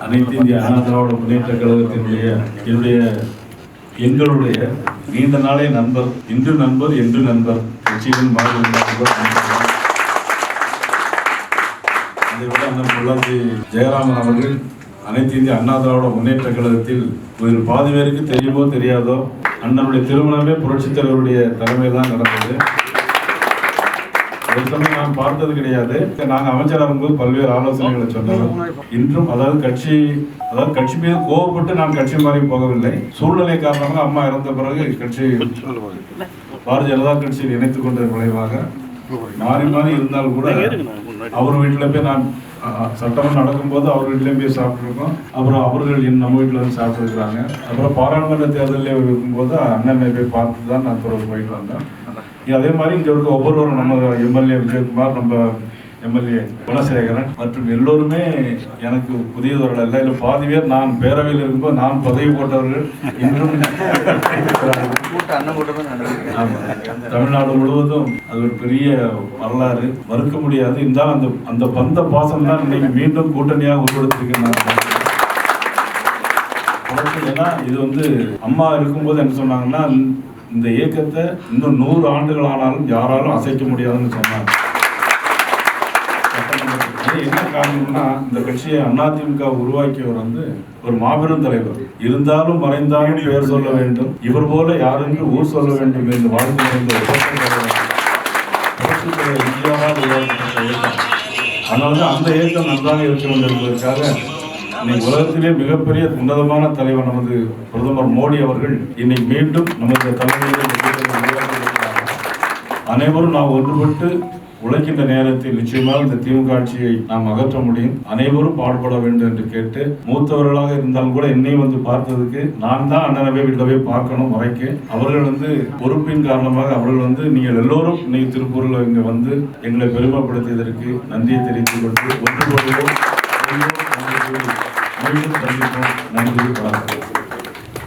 அனைத்து இந்திய அண்ணா திராவிட முன்னேற்ற கழகத்தினுடைய எங்களுடைய நீண்ட நாளே நண்பர், இன்று நண்பர் என்று நண்பர், கட்சியின் நண்பர். அதை விட அண்ணன் பொள்ளாச்சி ஜெயராமன் அவர்கள் அனைத்து இந்திய அண்ணா திராவிட முன்னேற்ற கழகத்தில் ஒரு பாதி பேருக்கு தெரியுமோ தெரியாதோ அண்ணனுடைய திருமணமே புரட்சித் தலைவருடைய தலைமையில் தான் நடந்தது. நான் பார்த்தது கிடையாது. நாங்கள் அமைச்சராக இருக்கும்போது பல்வேறு ஆலோசனைகளை சொன்னோம். இன்றும் கட்சி மீது கோவப்பட்டு நான் கட்சி மாறி போகவில்லை. சூழ்நிலை காரணமாக அம்மா இறந்த பிறகு கட்சி பாரதிய ஜனதா கட்சியில் இணைத்துக் கொண்ட விளைவாக மாறி மாறி இருந்தால் கூட அவர் வீட்டில் போய் நான் சட்டமன்றம் நடக்கும்போது அவர் வீட்டிலையும் போய் சாப்பிட்டுருக்கோம். அப்புறம் அவர்கள் நம்ம வீட்டில் வந்து சாப்பிட்டுருக்குறாங்க. அப்புறம் பாராளுமன்ற தேர்தலில் இருக்கும்போது அண்ணனை போய் பார்த்து தான் நான் தொடர்பு போயிட்டு வந்தேன். அதே மாதிரி இங்கே இருக்க ஒவ்வொருவரும் நம்ம எம்எல்ஏ விஜயகுமார், நம்ம எம்எல்ஏ குணசேகரன் மற்றும் எல்லோருமே எனக்கு புதியவர்கள் அல்ல. இல்லை பாதி பேர் நான் பேரவையில் இருக்கும்போது நான் பதவி போட்டவர்கள் இன்றும் தமிழ்நாடு முழுவதும் அது ஒரு பெரிய வரலாறு, மறுக்க முடியாது. இருந்தாலும் அந்த பந்த பாசம் தான் இன்னைக்கு மீண்டும் கூட்டணியாக உருவெடுத்திருக்கேன். ஏன்னா இது அம்மா இருக்கும்போது என்ன சொன்னாங்கன்னா, இந்த இயக்கத்தை இன்னும் 100 ஆண்டுகள் ஆனாலும் யாராலும் அசைக்க முடியாதுன்னு சொன்னாங்க. என்ன காரணம்னா, இந்த கட்சியை அதிமுக உருவாக்கியவர் ஒரு மாபெரும் தலைவர். இருந்தாலும் மறைந்தாலும் பெயர் சொல்ல வேண்டும், இவர் போல யாரென்று ஊர் சொல்ல வேண்டும் என்று வாழ்ந்து அதனால்தான் அந்த இயக்கம் நன்றாக இருக்க வேண்டும் என்பதற்காக இன்னைக்கு உலகத்திலே மிகப்பெரிய உன்னதமான தலைவர் நமது பிரதமர் மோடி அவர்கள் இன்னைக்கு மீண்டும் நமது தலைமையில் அனைவரும் நாம் ஒன்றுபட்டு உழைக்கின்ற நேரத்தில் நிச்சயமாக இந்த திமுக ஆட்சியை நாம் அகற்ற முடியும். அனைவரும் பாடுபட வேண்டும் என்று கேட்டு, மூத்தவர்களாக இருந்தாலும் கூட என்னையும் பார்த்ததுக்கு நான் தான் அண்ணனவே வீட்டில் போய் பார்க்கணும் முறைக்கு. அவர்கள் பொறுப்பின் காரணமாக அவர்கள் நீங்கள் எல்லோரும் இன்னைக்கு திருப்பூரில் இங்கே எங்களை பெருமைப்படுத்தியதற்கு நன்றியை தெரிவித்துக் கொண்டு ஒன்றுபடுவோம். நன்றி, வணக்கம்.